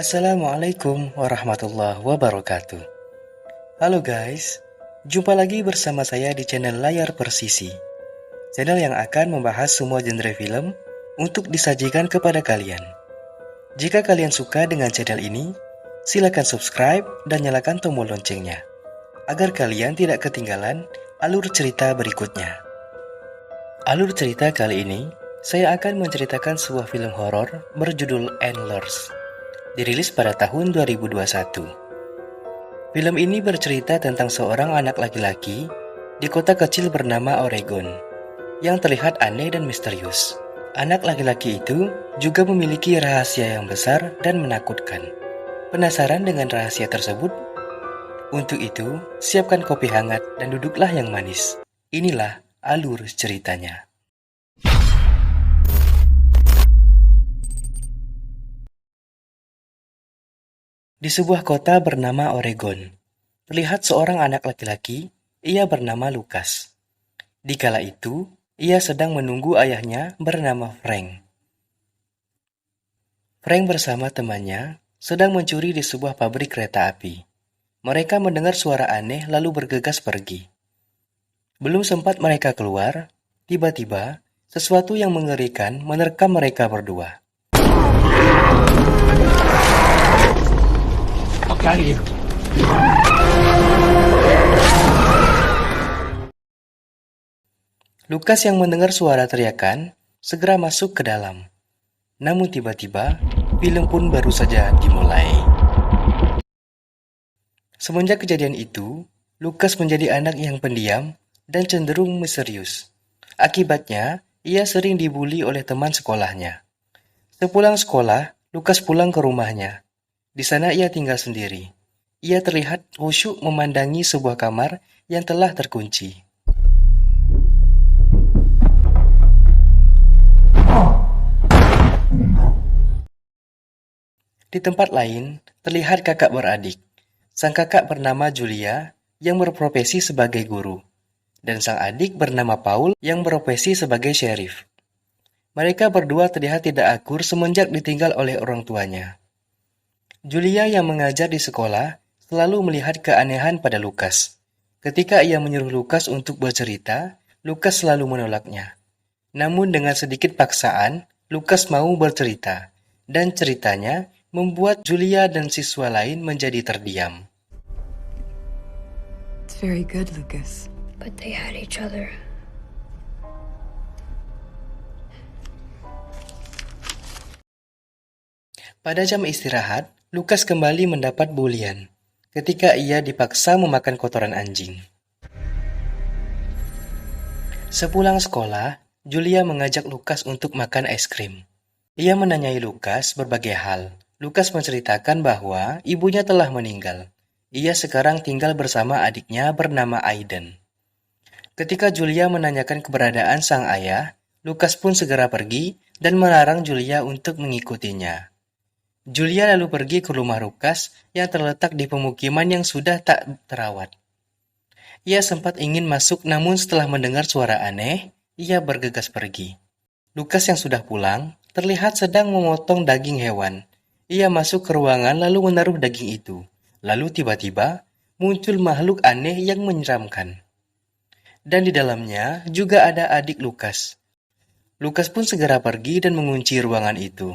Assalamualaikum warahmatullahi wabarakatuh. Halo guys, jumpa lagi bersama saya di channel Layar Persisi. Channel yang akan membahas semua genre film untuk disajikan kepada kalian. Jika kalian suka dengan channel ini, silakan subscribe dan nyalakan tombol loncengnya, agar kalian tidak ketinggalan alur cerita berikutnya. Alur cerita kali ini, saya akan menceritakan sebuah film horor berjudul Antlers, dirilis pada tahun 2021. Film ini bercerita tentang seorang anak laki-laki di kota kecil bernama Oregon yang terlihat aneh dan misterius. Anak laki-laki itu juga memiliki rahasia yang besar dan menakutkan. Penasaran dengan rahasia tersebut? Untuk itu, siapkan kopi hangat dan duduklah yang manis. Inilah alur ceritanya. Di sebuah kota bernama Oregon, terlihat seorang anak laki-laki, ia bernama Lucas. Di kala itu, ia sedang menunggu ayahnya bernama Frank. Frank bersama temannya sedang mencuri di sebuah pabrik kereta api. Mereka mendengar suara aneh lalu bergegas pergi. Belum sempat mereka keluar, tiba-tiba sesuatu yang mengerikan menerkam mereka berdua. Lucas yang mendengar suara teriakan segera masuk ke dalam. Namun tiba-tiba, film pun baru saja dimulai. Semenjak kejadian itu, Lucas menjadi anak yang pendiam dan cenderung misterius. Akibatnya, ia sering dibuli oleh teman sekolahnya. Sepulang sekolah, Lucas pulang ke rumahnya. Di sana ia tinggal sendiri. Ia terlihat khusyuk memandangi sebuah kamar yang telah terkunci. Di tempat lain, terlihat kakak beradik. Sang kakak bernama Julia yang berprofesi sebagai guru, dan sang adik bernama Paul yang berprofesi sebagai sheriff. Mereka berdua terlihat tidak akur semenjak ditinggal oleh orang tuanya. Julia yang mengajar di sekolah selalu melihat keanehan pada Lucas. Ketika ia menyuruh Lucas untuk bercerita, Lucas selalu menolaknya. Namun dengan sedikit paksaan, Lucas mau bercerita, dan ceritanya membuat Julia dan siswa lain menjadi terdiam. It's very good, Lucas. But they had each other. Pada jam istirahat, Lucas kembali mendapat bulian ketika ia dipaksa memakan kotoran anjing. Sepulang sekolah, Julia mengajak Lucas untuk makan es krim. Ia menanyai Lucas berbagai hal. Lucas menceritakan bahwa ibunya telah meninggal. Ia sekarang tinggal bersama adiknya bernama Aiden. Ketika Julia menanyakan keberadaan sang ayah, Lucas pun segera pergi dan melarang Julia untuk mengikutinya. Julia lalu pergi ke rumah Lucas yang terletak di pemukiman yang sudah tak terawat. Ia sempat ingin masuk namun setelah mendengar suara aneh, ia bergegas pergi. Lucas yang sudah pulang terlihat sedang memotong daging hewan. Ia masuk ke ruangan lalu menaruh daging itu. Lalu tiba-tiba muncul makhluk aneh yang menyeramkan. Dan di dalamnya juga ada adik Lucas. Lucas pun segera pergi dan mengunci ruangan itu.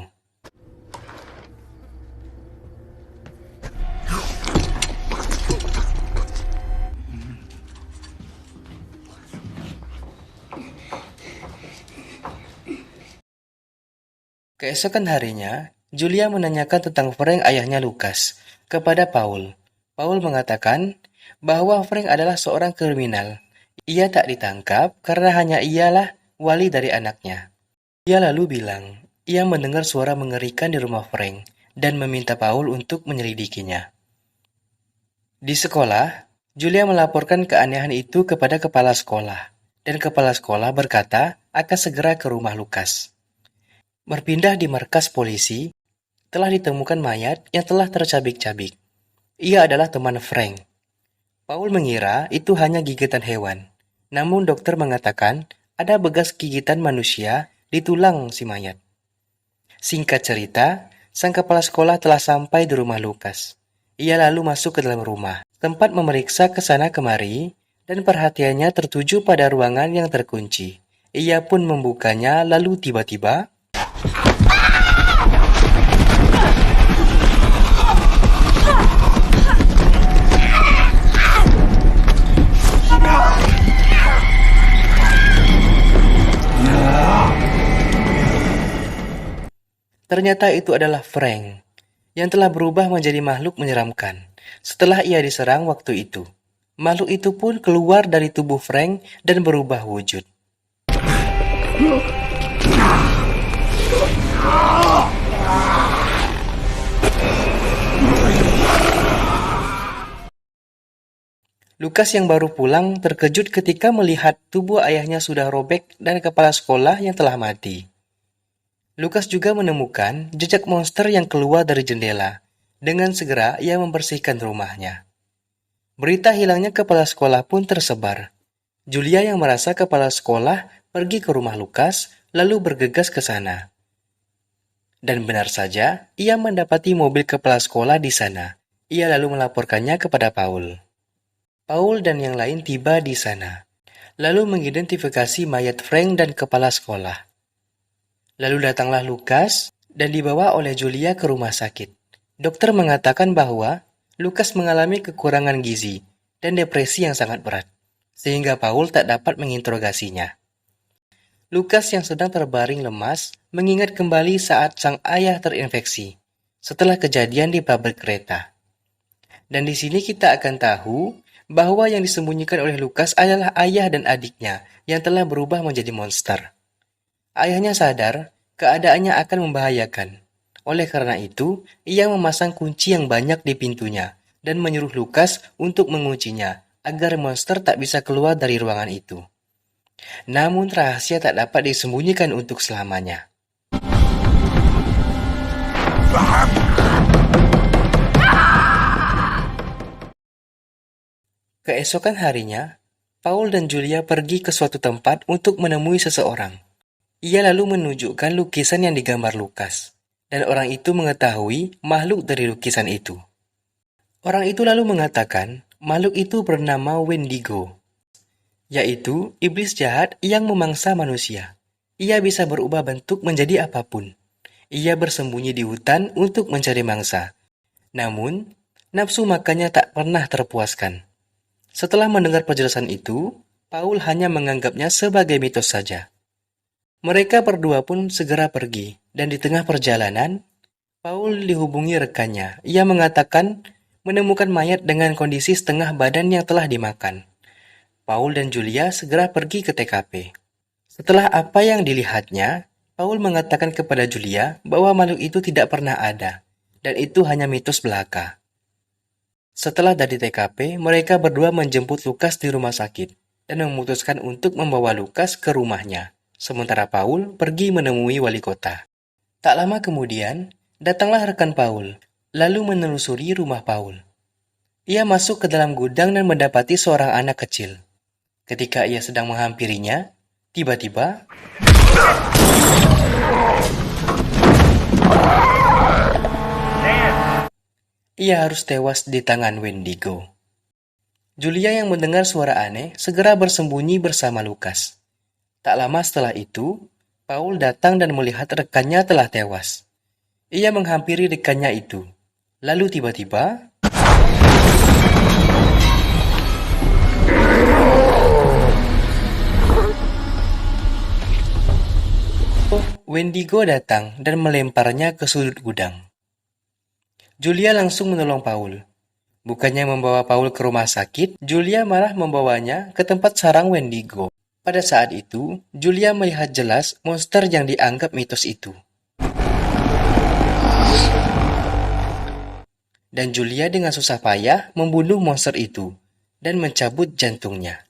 Keesokan harinya, Julia menanyakan tentang Frank ayahnya Lucas kepada Paul. Paul mengatakan bahwa Frank adalah seorang kriminal. Ia tak ditangkap karena hanya ialah wali dari anaknya. Dia lalu bilang, ia mendengar suara mengerikan di rumah Frank dan meminta Paul untuk menyelidikinya. Di sekolah, Julia melaporkan keanehan itu kepada kepala sekolah, dan kepala sekolah berkata akan segera ke rumah Lucas. Berpindah di markas polisi, telah ditemukan mayat yang telah tercabik-cabik. Ia adalah teman Frank. Paul mengira itu hanya gigitan hewan. Namun dokter mengatakan ada bekas gigitan manusia di tulang si mayat. Singkat cerita, sang kepala sekolah telah sampai di rumah Lukas. Ia lalu masuk ke dalam rumah, tempat memeriksa ke sana kemari, dan perhatiannya tertuju pada ruangan yang terkunci. Ia pun membukanya, lalu tiba-tiba ternyata itu adalah Frank, yang telah berubah menjadi makhluk menyeramkan. Setelah ia diserang waktu itu, makhluk itu pun keluar dari tubuh Frank dan berubah wujud. Lukas yang baru pulang terkejut ketika melihat tubuh ayahnya sudah robek dan kepala sekolah yang telah mati. Lukas juga menemukan jejak monster yang keluar dari jendela. Dengan segera ia membersihkan rumahnya. Berita hilangnya kepala sekolah pun tersebar. Julia yang merasa kepala sekolah pergi ke rumah Lukas lalu bergegas ke sana. Dan benar saja, ia mendapati mobil kepala sekolah di sana. Ia lalu melaporkannya kepada Paul. Paul dan yang lain tiba di sana, lalu mengidentifikasi mayat Frank dan kepala sekolah. Lalu datanglah Lukas dan dibawa oleh Julia ke rumah sakit. Dokter mengatakan bahwa Lukas mengalami kekurangan gizi dan depresi yang sangat berat, sehingga Paul tak dapat menginterogasinya. Lukas yang sedang terbaring lemas mengingat kembali saat sang ayah terinfeksi setelah kejadian di pabrik kereta. Dan di sini kita akan tahu bahwa yang disembunyikan oleh Lukas adalah ayah dan adiknya yang telah berubah menjadi monster. Ayahnya sadar keadaannya akan membahayakan. Oleh karena itu, ia memasang kunci yang banyak di pintunya dan menyuruh Lukas untuk menguncinya agar monster tak bisa keluar dari ruangan itu. Namun rahasia tak dapat disembunyikan untuk selamanya. Keesokan harinya, Paul dan Julia pergi ke suatu tempat untuk menemui seseorang. Ia lalu menunjukkan lukisan yang digambar Lukas, dan orang itu mengetahui makhluk dari lukisan itu. Orang itu lalu mengatakan makhluk itu bernama Wendigo, yaitu iblis jahat yang memangsa manusia. Ia bisa berubah bentuk menjadi apapun. Ia bersembunyi di hutan untuk mencari mangsa. Namun, nafsu makannya tak pernah terpuaskan. Setelah mendengar penjelasan itu, Paul hanya menganggapnya sebagai mitos saja. Mereka berdua pun segera pergi, dan di tengah perjalanan, Paul dihubungi rekannya. Ia mengatakan menemukan mayat dengan kondisi setengah badan yang telah dimakan. Paul dan Julia segera pergi ke TKP. Setelah apa yang dilihatnya, Paul mengatakan kepada Julia bahwa makhluk itu tidak pernah ada, dan itu hanya mitos belaka. Setelah dari TKP, mereka berdua menjemput Lukas di rumah sakit, dan memutuskan untuk membawa Lukas ke rumahnya. Sementara Paul pergi menemui wali kota. Tak lama kemudian, datanglah rekan Paul, lalu menelusuri rumah Paul. Ia masuk ke dalam gudang dan mendapati seorang anak kecil. Ketika ia sedang menghampirinya, tiba-tiba ia harus tewas di tangan Wendigo. Julia yang mendengar suara aneh segera bersembunyi bersama Lukas. Tak lama setelah itu, Paul datang dan melihat rekannya telah tewas. Ia menghampiri rekannya itu. Lalu tiba-tiba, Wendigo datang dan melemparnya ke sudut gudang. Julia langsung menolong Paul. Bukannya membawa Paul ke rumah sakit, Julia malah membawanya ke tempat sarang Wendigo. Pada saat itu, Julia melihat jelas monster yang dianggap mitos itu. Dan Julia dengan susah payah membunuh monster itu dan mencabut jantungnya.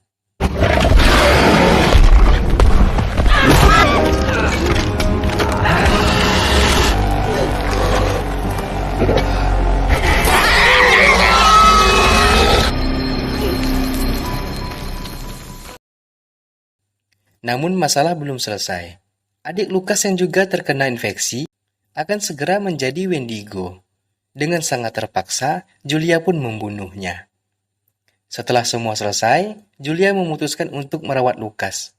Namun masalah belum selesai. Adik Lukas yang juga terkena infeksi, akan segera menjadi Wendigo. Dengan sangat terpaksa, Julia pun membunuhnya. Setelah semua selesai, Julia memutuskan untuk merawat Lukas.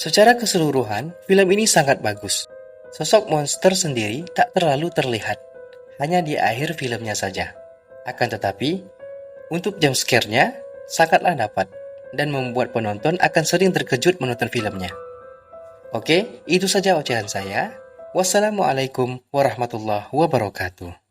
Secara keseluruhan, film ini sangat bagus. Sosok monster sendiri tak terlalu terlihat, hanya di akhir filmnya saja. Akan tetapi, untuk jump scare-nya sangatlah dapat dan membuat penonton akan sering terkejut menonton filmnya. Oke, itu saja ocehan saya. Wassalamualaikum warahmatullahi wabarakatuh.